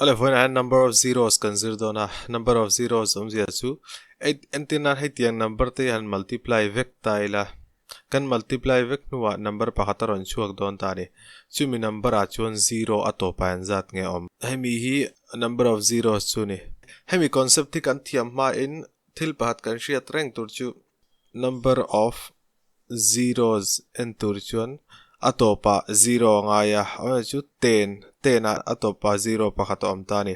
11 number of zeros consider dona number of zeros zia chu entina hetiang number te han multiply vek taila kan multiply vek nuwa number pakataron chuak don tani chumi number a chuan 0 atopa an zat nge om hemi hi number of zeros chuni hemi concept thi kan thiam ma in thil pahat kan hriat reng tur chu number of zeros en tur chuan atopa 0 ngaya chu 10 atopa 0 pakhat om tani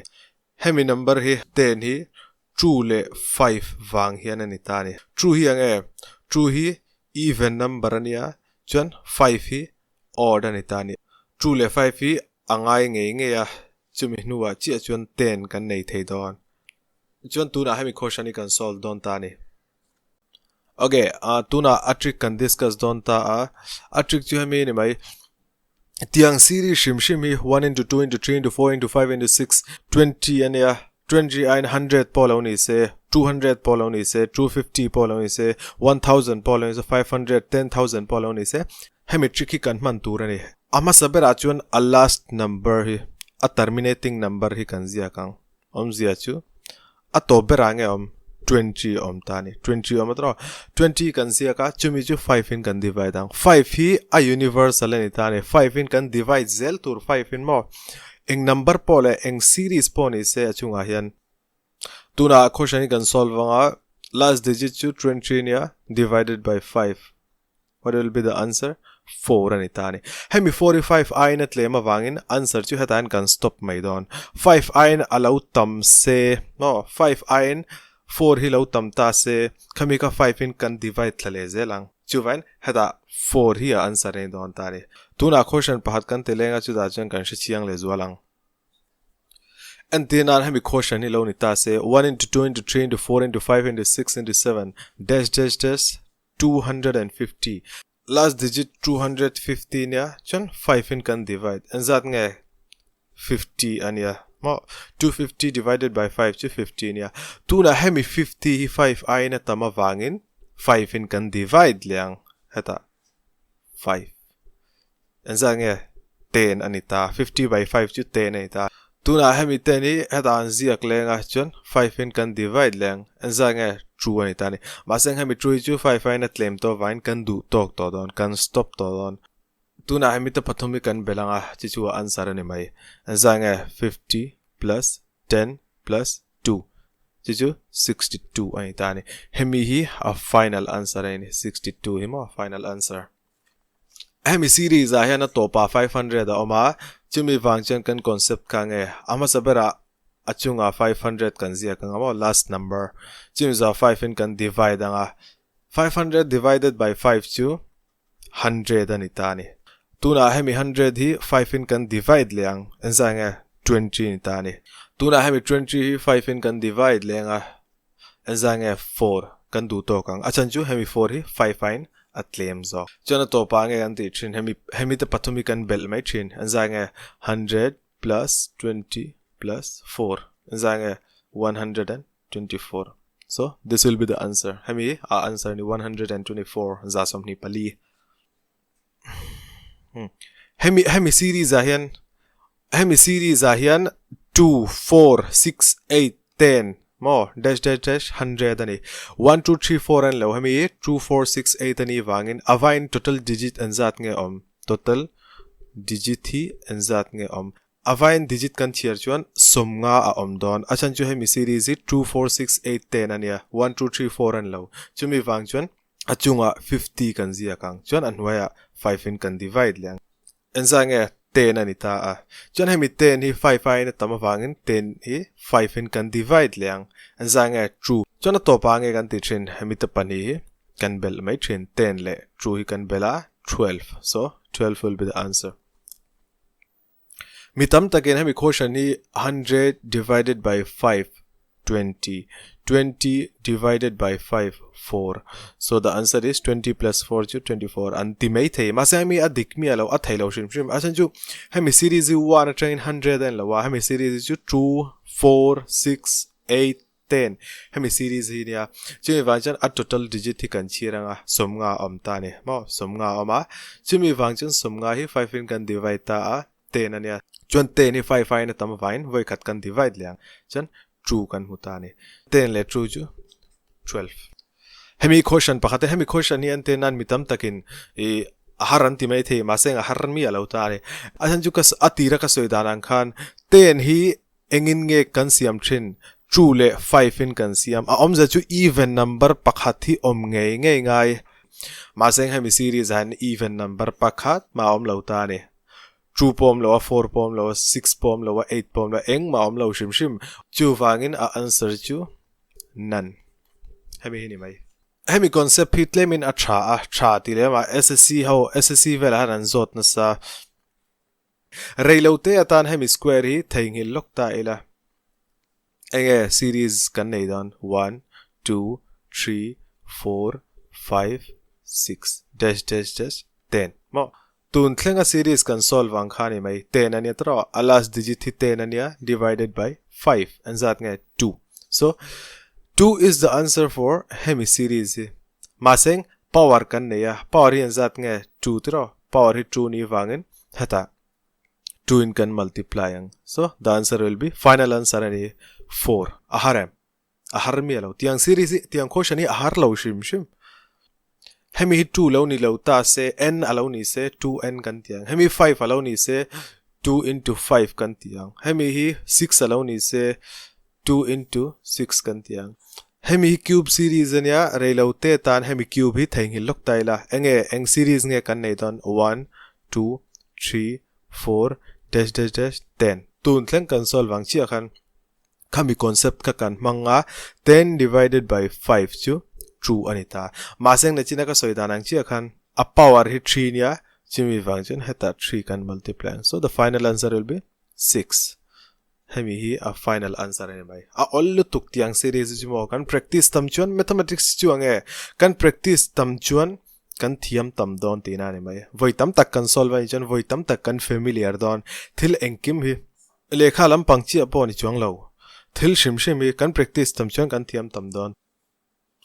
hemi number hi 10 hi true le 5 wang hian ani tani true hi ange true hi even number ania chuan 5 hi odd ani tani true le 5 hi angai nge ya chumi nuwa chi chuan 10 kan nei thei don chuan tuna hemi question kan solve don tani okay tuna a trick kan discuss don ta a trick chu hemi ni mai tiang series shim hi 1 into 2 into 3 into 4 into 5 into 6 20 and 20 and 100 poloni se 200 poloni se 250 poloni se 1000 poloni se 500 10000 poloni se hemi trick hi kan man turani ama sabera chuan a last number hi a terminating number hi kan zia kang om zia chu a to berange om 20 om tani 20 om atro 20 kan zia ka chumi chu 5 in kan divide ang 5 hi a universal ani tani 5 in kan divide zel tur 5 in mo eng number pole eng series poni se achunga hian tuna question kan solve anga last digit chu 20 nia divided by 5 what will be the answer 4 ani tani hemi 45 ain atlema wangin answer chu hatan kan stop mai don 5 ain allow tam se no 5 ain 4 hi lo tam ta se khami ka 5 in kan divide thlale zelang chuwan hada 4 hi answer nei don tani tuna question pahat kan telenga chu da chang kan shi chiang le zualang and then hemi question ni lo ni ta se 1 into 2 into 3 into 4 into 5 into 6 into 7 dash 250 last digit 250 nya chan 5 in kan divide and zat nge 50 anya 250 divided by 5 to 15 ya tuna hemi 50 5 aina tama wangin 5 in kan divide liang heta 5 and zange 10 anita 50 by 5 to 10 anita tuna hemi 10 ni heta an ziak lenga chon 5 in kan divide liang and zange true anita ni maseng hemi true chu 5 aina claim to wine kan du talk to don kan stop to don tuna hemi ta pathomi kan belanga chichu answer ani mai zange 50 plus 10 plus 2 chichu 62 ani tani hemi hi a final answer ani 62 himo final answer hemi series a hian a topa 500 a oma chumi wangchen kan concept kange ama sabera achunga 500 kan zia kan amo last number chumi za 5 in kan divide anga 500 divided by 5 chu 100 ani tani tuna hemi 100 hi 5 in kan divide liang enzange 20 ni tani tuna hemi 20 hi 5 in kan divide lenga enzange 4 kan du to kang achan chu hemi 4 hi 5 in atlem zo chona to pa nge kan ti thin hemi te pathomi kan bel mai thin enzange 100 plus 20 plus 4 enzange 124 so this will be the answer hemi a answer ni 124 za som ni pali hemi series ahian 2 4 6 8 10 more dash 100 ani 1 2 3 4 and lo hemi 2 4 6 8 ani wangin avain total digit and zat nge om total digit hi and zat nge om avain digit kan chiar chuan somnga a om don achan chu hemi series 2 4 6 8 10 ania 1 2 3 4 and lo chumi wang chuan achunga 50 kan zia kang chuan anwaya 5 in kan divide liang enzange 10 anita chuan hemi 10 hi 5 aina tama wangin 10 hi 5 in kan divide liang enzange true chuan to pa nge kan ti thin hemi ta pani hi kan bel mai thin 10 le true hi kan bela 12 so 12 will be the answer mitam taken hemi question ni 100 divided by 5 20 20 divided by 5 4 so the answer is 20 plus 4 to 24 antimate thei masami adikmi alo athailo shim asan ju hemi series 1 train 100 and lawa hemi series 2 4 6 8 10 hemi series hi nia chumi wangchan a total digit hi kan chiranga somnga omta ne mo somnga oma chumi wangchan somnga hi 5 in kan divide ta a 10 ania chuan 10 ni 5 na tam vain voi khat kan divide liang chuan 2 kan hmu ta ni 10 le 2 chu 12 hemi question pakhate hemi question ni ante nan mitam takin e aharan ti mai the ma seng aharan mi alo ta re asan chu kas atira ka soidanan khan 10 hi engin nge kan siam thin 2 le 5 in kan siam a omza chu even number pakhat hi om nge ngai ma seng hemi series han even number pakhat ma om lo ta ni 2 pom lo 4 pom lo 6 pom lo 8 pom lo eng ma om lo shim chu wangin a answer chu none hemi hi ni mai hemi concept hi tlemin a tha ti le ma SSC vel han an zot na sa reilote atan hemi square hi theing hi lokta ila enge series kan nei don 1 2 3 4 5 6 dash 10 mo tun thlenga series kan solve ang khani mai 10 ania tro a last digit hi 10 ania divided by 5 and zat nge 2 so 2 is the answer for hemi series maseng power kan neya power hi zat nge 2 tro power hi 2 ni wangin hata 2 in can multiply ang so the answer will be final answer ani 4 aharmi alo tiang series tiang question hi ahar lo shim hemi hi 2 lo ni lo ta se n alo ni se 2n kan tiang hemi 5 alo ni se 2 into 5 kan tiang hemi hi 6 alo ni se 2 into 6 kan tiang hemi cube series ania reilo te tan hemi cube hi theng hi lok taila eng series nge kan nei don 1 2 3 4 dash 10 tun thleng kan solve wang chi khan khami concept ka kan manga 10 divided by 5 chu true anita maseng na china ka soidanang chi khan a power hi 3 nia chimi wang chen heta 3 kan multiply so the final answer will be 6 hemi hi a final answer ani mai a all tuk tiang series ji mo kan practice tam chuan mathematics chu ange kan practice tam chuan kan thiam tam don tina ni mai voi tam tak kan solve ai chan voi tam tak kan familiar don thil engkim hi lekha lam pangchi apo ni chuang lo thil shim hi kan practice tam chuan kan thiam tam don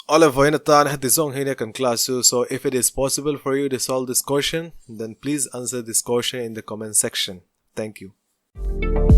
all of Voinatan had the song here can class so if it is possible for you to solve this question then please answer this question in the comment section. Thank you.